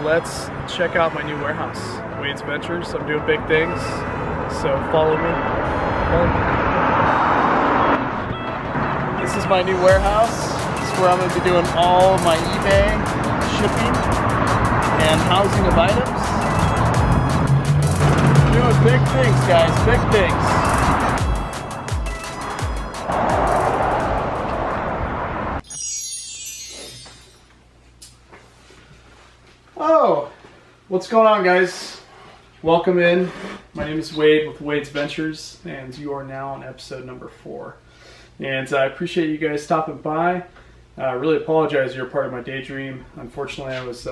let's check out my new warehouse, Wade's Ventures. I'm doing big things, so follow me. This is my new warehouse. This is where I'm going to be doing all of my eBay shipping and housing of items. Doing big things, guys, big things. Oh, what's going on, guys? Welcome in. My name is Wade with Wade's Ventures, and you are now on episode number 4. And I appreciate you guys stopping by. I really apologize you're part of my daydream. Unfortunately, I was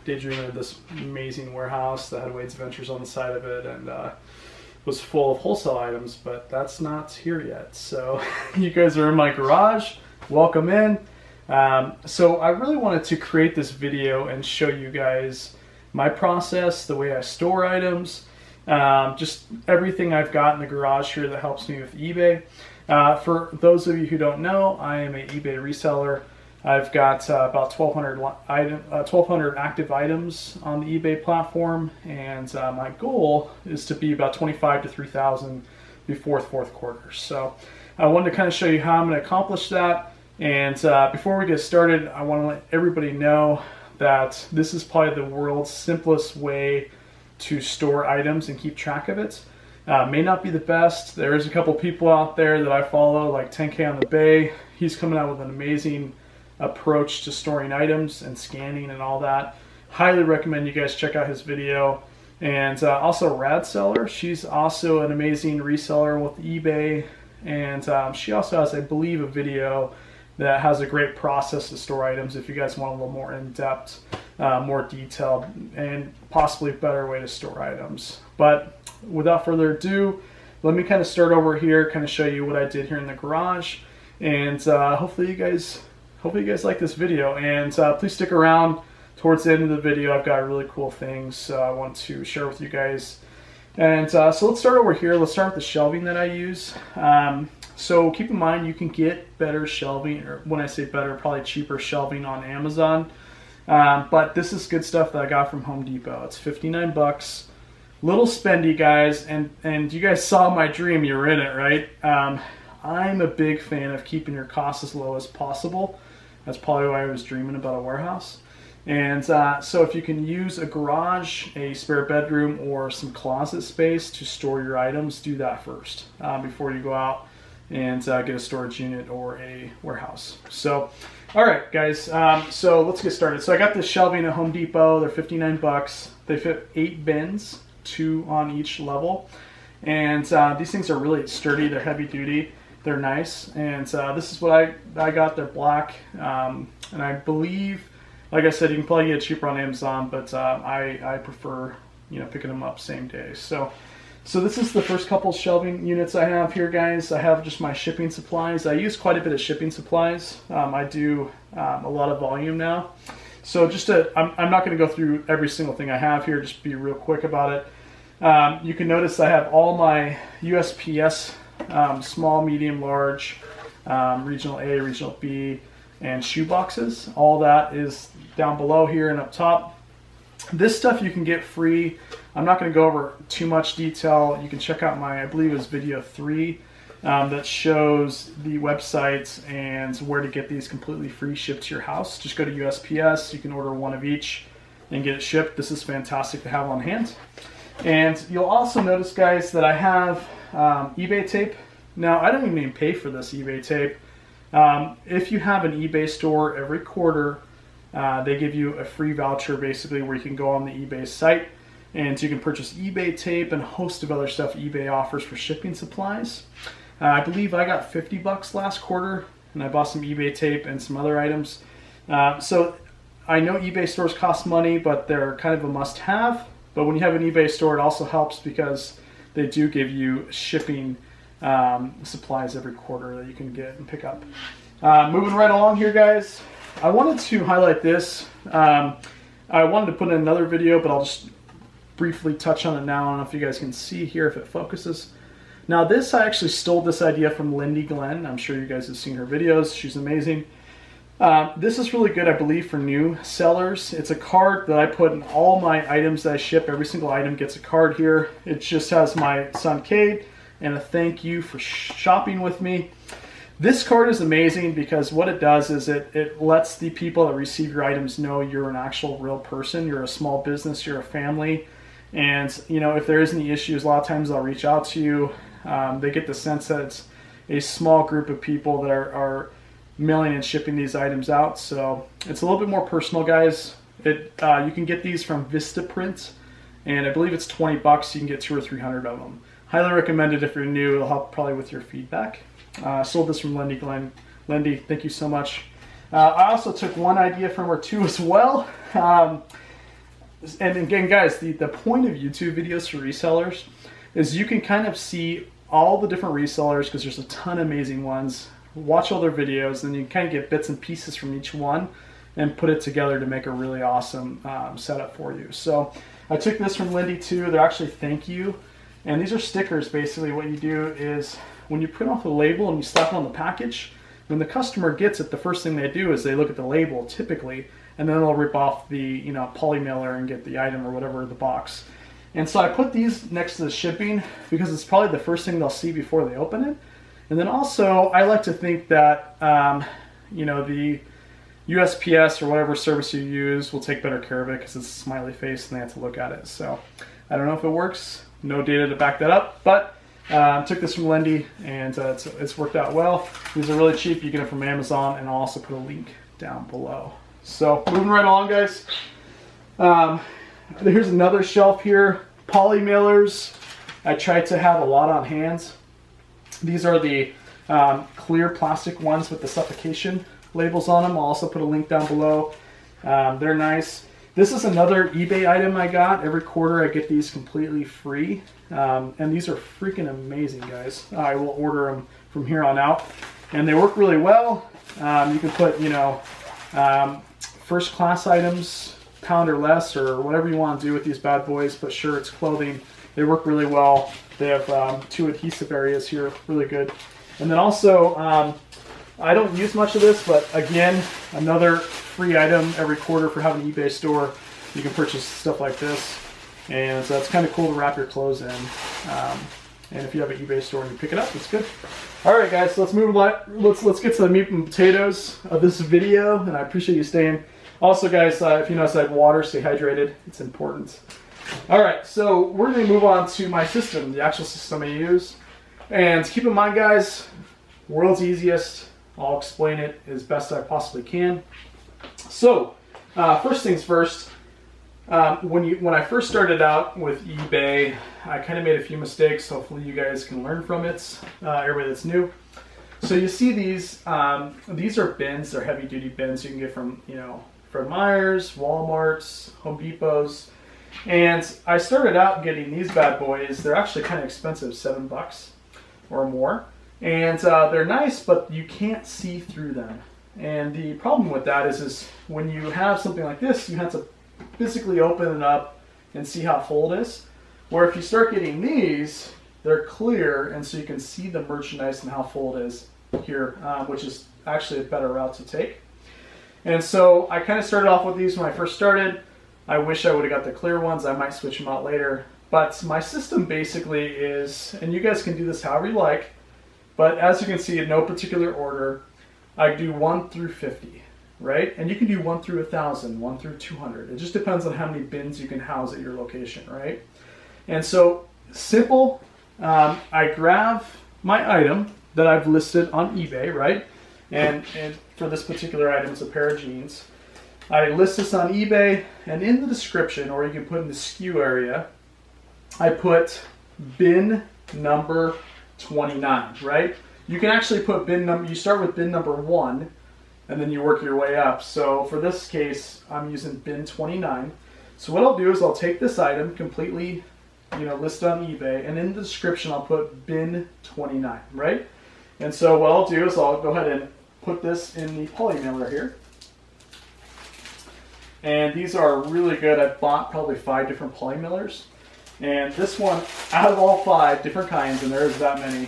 daydreaming of this amazing warehouse that had Wade's Ventures on the side of it, and was full of wholesale items, but that's not here yet. So you guys are in my garage. Welcome in. So I really wanted to create this video and show you guys my process, the way I store items, just everything I've got in the garage here that helps me with eBay. For those of you who don't know, I am an eBay reseller. I've got about 1,200 active items on the eBay platform, and my goal is to be about 25 to 3,000 before the fourth quarter. So I wanted to kind of show you how I'm going to accomplish that. And before we get started, I want to let everybody know that this is probably the world's simplest way to store items and keep track of it. May not be the best. There's a couple people out there that I follow, like 10K on the Bay. He's coming out with an amazing approach to storing items and scanning and all that. Highly recommend you guys check out his video. And also Reseller, she's also an amazing reseller with eBay. And she also has, I believe, a video that has a great process to store items if you guys want a little more in-depth, more detailed, and possibly a better way to store items. But without further ado, let me kind of start over here, kind of show you what I did here in the garage, and hopefully you guys like this video. And please stick around towards the end of the video. I've got really cool things I want to share with you guys. And so let's start over here. Let's start with the shelving that I use. So keep in mind, you can get better shelving, or when I say better, probably cheaper shelving on Amazon. But this is good stuff that I got from Home Depot. It's 59 bucks. Little spendy, guys, and you guys saw my dream. You were in it, right? I'm a big fan of keeping your costs as low as possible. That's probably why I was dreaming about a warehouse. And so if you can use a garage, a spare bedroom, or some closet space to store your items, do that first before you go out and get a storage unit or a warehouse. So, all right, guys, so let's get started. So I got this shelving at Home Depot. They're 59 bucks. They fit 8 bins, 2 on each level. And these things are really sturdy. They're heavy duty. They're nice. And this is what I got. They're black. And I believe, like I said, you can probably get it cheaper on Amazon, but I prefer, picking them up same day. So this is the first couple shelving units I have here, guys. I have just my shipping supplies. I use quite a bit of shipping supplies. I do a lot of volume now. So I'm not going to go through every single thing I have here, just be real quick about it. You can notice I have all my USPS small, medium, large, regional A, regional B, and shoe boxes. All that is down below here and up top. This stuff you can get free. I'm not going to go over too much detail. You can check out my, I believe it was video 3, that shows the websites and where to get these completely free shipped to your house. Just go to USPS. You can order one of each and get it shipped. This is fantastic to have on hand. And you'll also notice, guys, that I have eBay tape. Now, I don't even pay for this eBay tape. If you have an eBay store, every quarter they give you a free voucher, basically, where you can go on the eBay site and you can purchase eBay tape and a host of other stuff eBay offers for shipping supplies. I believe I got 50 bucks last quarter, and I bought some eBay tape and some other items. So I know eBay stores cost money, but they're kind of a must-have. But when you have an eBay store, it also helps because they do give you shipping supplies every quarter that you can get and pick up. Moving right along here, guys, I wanted to highlight this. I wanted to put in another video, but I'll just briefly touch on it now. I don't know if you guys can see here if it focuses. Now I actually stole this idea from Lindy Glenn. I'm sure you guys have seen her videos. She's amazing. This is really good, I believe, for new sellers. It's a card that I put in all my items that I ship. Every single item gets a card here. It just has my son Cade and a thank you for shopping with me. This card is amazing because what it does is it lets the people that receive your items know you're an actual real person. You're a small business, you're a family. And you know, if there is any issues, a lot of times they'll reach out to you. They get the sense that it's a small group of people that are mailing and shipping these items out. So it's a little bit more personal, guys. You can get these from Vistaprint, and I believe it's 20 bucks. You can get 200 or 300 of them. Highly recommend it if you're new. It'll help probably with your feedback. Sold this from Lindy. Lindy, thank you so much. I also took one idea from her too as well. And again, guys, the point of YouTube videos for resellers is you can kind of see all the different resellers, because there's a ton of amazing ones. Watch all their videos, and you can kind of get bits and pieces from each one and put it together to make a really awesome setup for you. So I took this from Lindy too. They're actually thank you. And these are stickers. Basically what you do is when you print off the label and you slap it on the package, when the customer gets it, the first thing they do is they look at the label typically, and then they'll rip off the poly mailer and get the item or whatever, the box. And so I put these next to the shipping because it's probably the first thing they'll see before they open it. And then also, I like to think that, the USPS or whatever service you use will take better care of it because it's a smiley face and they have to look at it. So I don't know if it works. No data to back that up, but took this from Lindy, and it's worked out well. These are really cheap. You get them from Amazon, and I'll also put a link down below. So moving right along, guys. Here's another shelf here. Poly mailers. I tried to have a lot on hand. These are the clear plastic ones with the suffocation labels on them. I'll also put a link down below. They're nice. This is another eBay item I got. Every quarter I get these completely free. And these are freaking amazing, guys. I will order them from here on out. And they work really well. You can put, first class items, pound or less, or whatever you want to do with these bad boys. Put shirts, clothing. They work really well. They have 2 adhesive areas here, really good. And then also, I don't use much of this, but again, another free item every quarter for having an eBay store. You can purchase stuff like this, and so it's kind of cool to wrap your clothes in. And if you have an eBay store and you pick it up, it's good. All right, guys, so let's move along. Let's get to the meat and potatoes of this video, and I appreciate you staying. Also, guys, if you notice I have water, stay hydrated. It's important. All right, so we're going to move on to my system, the actual system I use. And keep in mind, guys, world's easiest. I'll explain it as best I possibly can. So, first things first. When I first started out with eBay, I kind of made a few mistakes. Hopefully, you guys can learn from it. Everybody that's new. So you see these. These are bins. They're heavy-duty bins you can get from Fred Meyer's, Walmart's, Home Depot's. And I started out getting these bad boys. They're actually kind of expensive, $7 or more. And they're nice, but you can't see through them. And the problem with that is when you have something like this, you have to physically open it up and see how full it is. Where if you start getting these, they're clear, and so you can see the merchandise and how full it is here, which is actually a better route to take. And so I kind of started off with these when I first started. I wish I would have got the clear ones. I might switch them out later. But my system basically is, and you guys can do this however you like, but as you can see in no particular order, I do 1 through 50, right? And you can do 1 through 1,000, 1 through 200. It just depends on how many bins you can house at your location, right? And so simple, I grab my item that I've listed on eBay, right? And for this particular item, it's a pair of jeans. I list this on eBay, and in the description, or you can put in the SKU area, I put bin number 29, right? You can actually put bin number, you start with bin number 1, and then you work your way up. So for this case, I'm using bin 29. So what I'll do is I'll take this item completely, listed on eBay, and in the description, I'll put bin 29, right? And so what I'll do is I'll go ahead and put this in the poly mailer here. And these are really good. I've bought probably 5 different poly mailers. And this one, out of all 5 different kinds, and there is that many,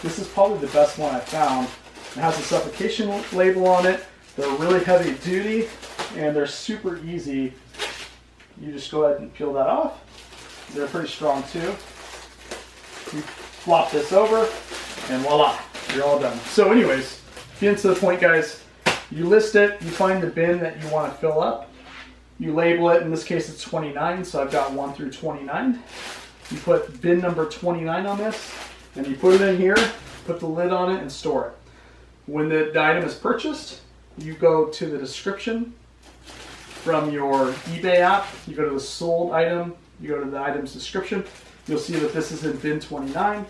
this is probably the best one I've found. It has a suffocation label on it. They're really heavy duty and they're super easy. You just go ahead and peel that off. They're pretty strong too. You flop this over and voila, you're all done. So anyways, getting to the point, guys, you list it, you find the bin that you want to fill up, you label it. In this case it's 29, so I've got 1 through 29. You put bin number 29 on this and you put it in here, put the lid on it and store it. When the item is purchased, you go to the description from your eBay app, you go to the sold item, you go to the item's description, you'll see that this is in bin 29.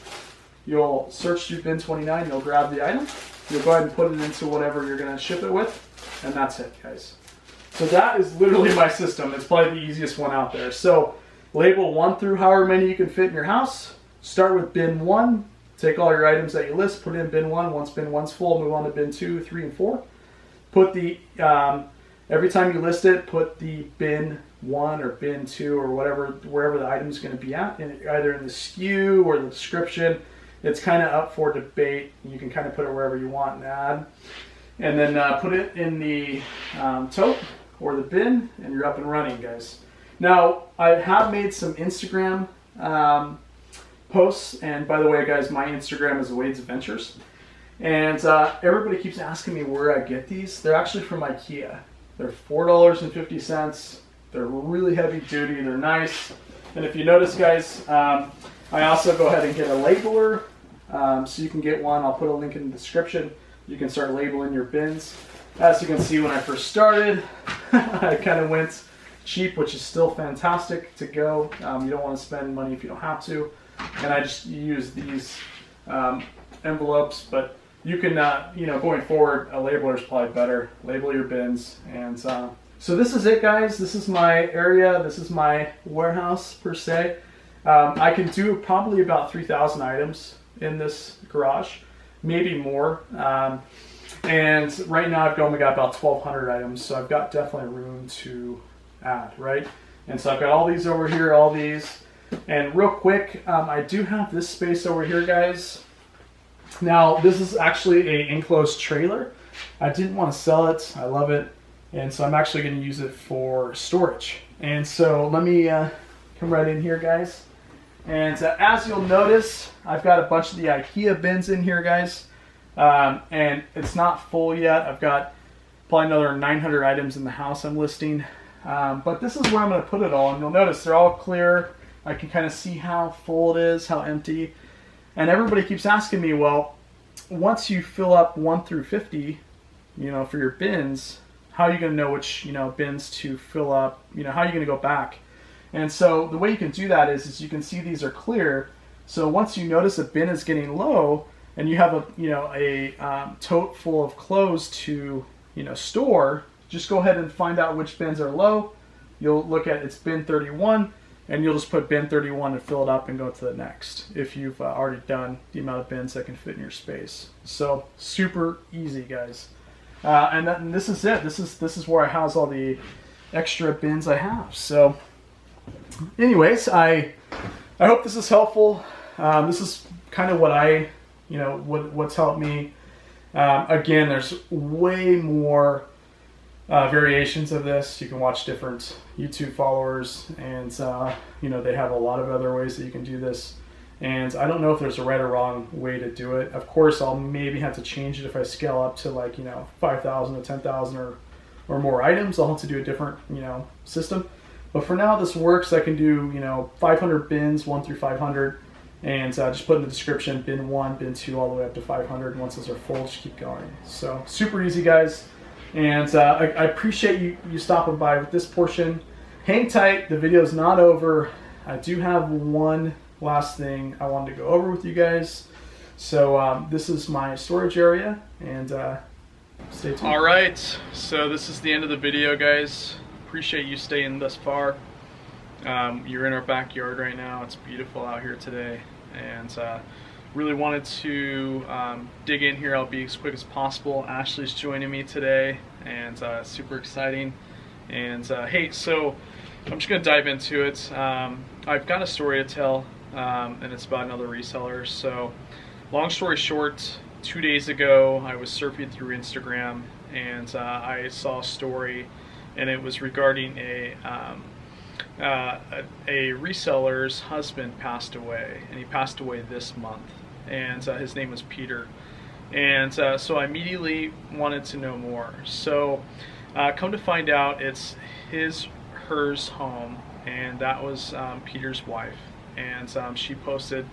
You'll search through bin 29, you'll grab the item, you'll go ahead and put it into whatever you're going to ship it with, and that's it, guys. So that is literally my system. It's probably the easiest one out there. So label 1 through however many you can fit in your house. Start with bin 1, take all your items that you list, put it in bin 1. Once bin 1's full, move on to bin 2, 3, and 4. Put the every time you list it, put the bin 1 or bin 2 or wherever the item is going to be at, either in the SKU or the description. It's kind of up for debate. You can kind of put it wherever you want and add. And then put it in the tote or the bin, and you're up and running, guys. Now, I have made some Instagram posts, and by the way, guys, my Instagram is Wade's Adventures. And everybody keeps asking me where I get these. They're actually from IKEA. They're $4.50. They're really heavy duty. They're nice. And if you notice, guys, I also go ahead and get a labeler. So you can get one. I'll put a link in the description. You can start labeling your bins. As you can see, when I first started, I kind of went cheap, which is still fantastic to go. You don't want to spend money if you don't have to. And I just use these envelopes, but you can, going forward, a labeler is probably better. Label your bins. And so this is it, guys. This is my area. This is my warehouse, per se. I can do probably about 3,000 items in this garage, maybe more. And right now I've only got about 1,200 items, so I've got definitely room to add, right? And so I've got all these over here, all these. And real quick, I do have this space over here, guys. Now, this is actually an enclosed trailer. I didn't want to sell it. I love it. And so I'm actually going to use it for storage. And so let me come right in here, guys. And as you'll notice, I've got a bunch of the IKEA bins in here, guys. And it's not full yet. I've got probably another 900 items in the house I'm listing. But this is where I'm going to put it all. And you'll notice they're all clear. I can kind of see how full it is, how empty. And everybody keeps asking me, well, once you fill up 1 through 50, for your bins, how are you going to know which, bins to fill up? How are you going to go back? And so the way you can do that is you can see these are clear. So once you notice a bin is getting low and you have a tote full of clothes to, store, just go ahead and find out which bins are low. You'll look at it's bin 31. And you'll just put bin 31 and fill it up and go to the next if you've already done the amount of bins that can fit in your space. So super easy, guys. And this is it. This is where I house all the extra bins I have. So anyways, I hope this is helpful. This is kind of what what's helped me. Again, there's way more variations of this. You can watch different YouTube followers, and they have a lot of other ways that you can do this. And I don't know if there's a right or wrong way to do it. Of course, I'll maybe have to change it if I scale up to 5,000 to 10,000 or more items. I'll have to do a different system. But for now, this works. I can do 500 bins, 1 through 500, and just put in the description bin 1, bin 2, all the way up to 500. And once those are full, just keep going. So super easy, guys. And I appreciate you stopping by with this portion. Hang tight, the video's not over. I do have one last thing I wanted to go over with you guys. So this is my storage area, and stay tuned. All right, so this is the end of the video, guys. Appreciate you staying thus far. You're in our backyard right now. It's beautiful out here today, and really wanted to dig in here. I'll be as quick as possible. Ashley's joining me today, and super exciting. And hey, so I'm just gonna dive into it. I've got a story to tell, and it's about another reseller. So long story short, 2 days ago I was surfing through Instagram, and I saw a story, and it was regarding a reseller's husband passed away, and he passed away this month, and his name was Peter. And so I immediately wanted to know more. So come to find out, it's hers home, and that was Peter's wife. And she posted,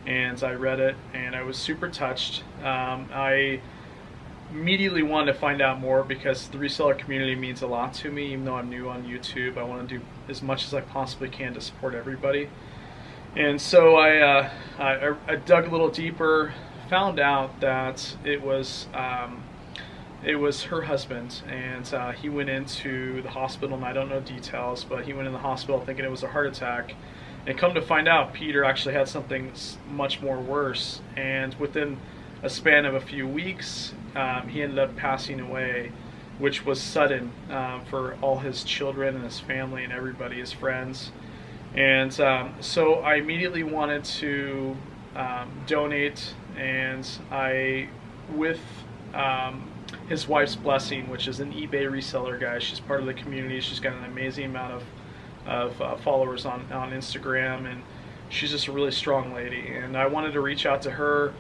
and I read it, and I was super touched. I immediately wanted to find out more because the reseller community means a lot to me. Even though I'm new on YouTube, I want to do as much as I possibly can to support everybody. And so I dug a little deeper, found out that it was her husband, and he went into the hospital, and I don't know details, but he went in the hospital thinking it was a heart attack, and come to find out, Peter actually had something much more worse, and within a span of a few weeks, he ended up passing away, which was sudden for all his children and his family and everybody, his friends. And so I immediately wanted to donate, and I, with his wife's blessing, which is an eBay reseller, guys. She's part of the community. She's got an amazing amount of followers on Instagram, and she's just a really strong lady. And I wanted to reach out to her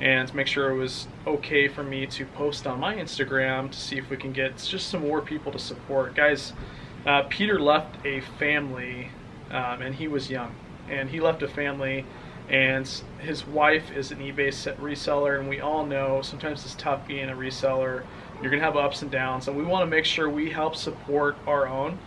and make sure it was okay for me to post on my Instagram to see if we can get just some more people to support. Guys, Peter left a family, and he was young, and he left a family, and his wife is an eBay reseller, and we all know sometimes it's tough being a reseller. You're gonna have ups and downs, and we want to make sure we help support our own.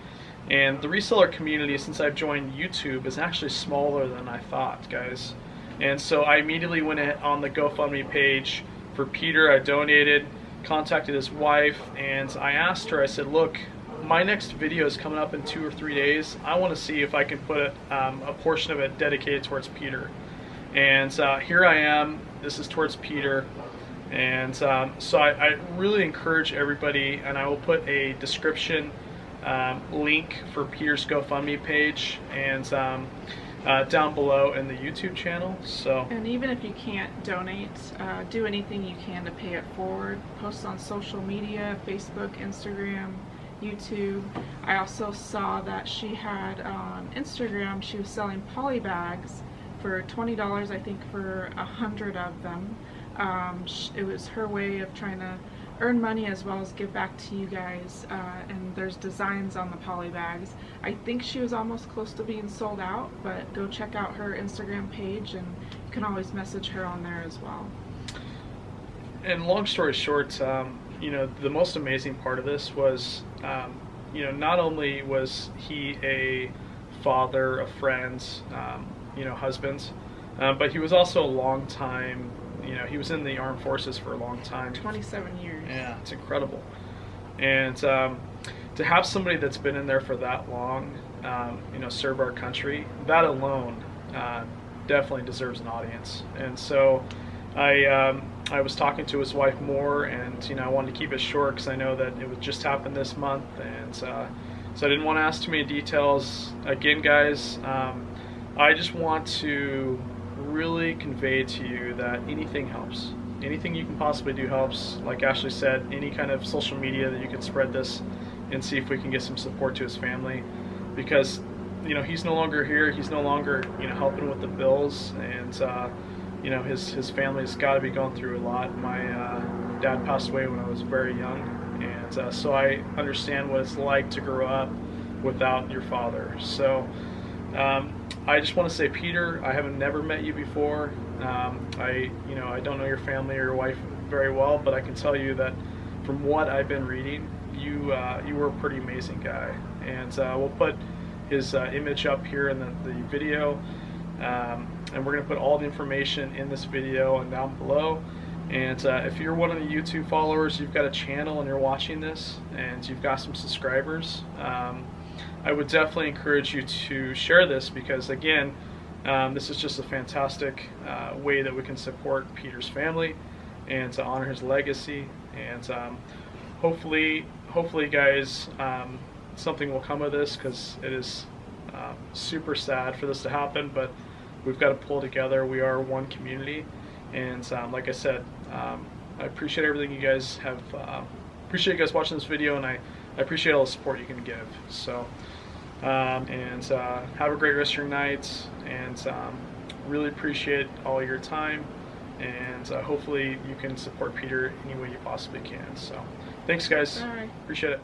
And the reseller community, since I've joined YouTube, is actually smaller than I thought, guys. And so I immediately went on the GoFundMe page for Peter. I donated, contacted his wife, and I asked her, I said, look, my next video is coming up in 2 or 3 days. I want to see if I can put a portion of it dedicated towards Peter. And here I am. This is towards Peter. And so I really encourage everybody, and I will put a description link for Peter's GoFundMe page, and down below in the YouTube channel. So, and even if you can't donate, do anything you can to pay it forward. Post on social media, Facebook, Instagram, YouTube. I also saw that she had on Instagram, she was selling poly bags for $20, I think, for 100 of them. It was her way of trying to earn money as well as give back to you guys, and there's designs on the poly bags. I think she was almost close to being sold out, but go check out her Instagram page, and you can always message her on there as well. And long story short, you know, the most amazing part of this was, you know, not only was he a father, a friend, you know, husband, but he was also a long time, you know, he was in the armed forces for a long time. 27 years. Yeah, it's incredible. And to have somebody that's been in there for that long, you know, serve our country, that alone definitely deserves an audience. And so I was talking to his wife more, and, you know, I wanted to keep it short because I know that it would just happen this month, and so I didn't want to ask too many details. Again, guys, I just want to really convey to you that anything helps. Anything you can possibly do helps. Like Ashley said, any kind of social media that you can spread this and see if we can get some support to his family, because, you know, he's no longer here. He's no longer, you know, helping with the bills, and you know, his family's got to be going through a lot. My dad passed away when I was very young, and so I understand what it's like to grow up without your father. So I just want to say, Peter, I haven't never met you before. I don't know your family or your wife very well, but I can tell you that from what I've been reading, you were a pretty amazing guy. And we'll put his image up here in the video, and we're going to put all the information in this video and down below. And if you're one of the YouTube followers, you've got a channel and you're watching this, and you've got some subscribers, I would definitely encourage you to share this, because, again, this is just a fantastic way that we can support Peter's family and to honor his legacy. And hopefully, guys, something will come of this, because it is super sad for this to happen, but we've got to pull together. We are one community, and like I said, I appreciate everything you guys have appreciate you guys watching this video, and I appreciate all the support you can give. So, have a great rest of your night, and really appreciate all your time, and hopefully you can support Peter any way you possibly can. So, thanks guys. All right. Appreciate it.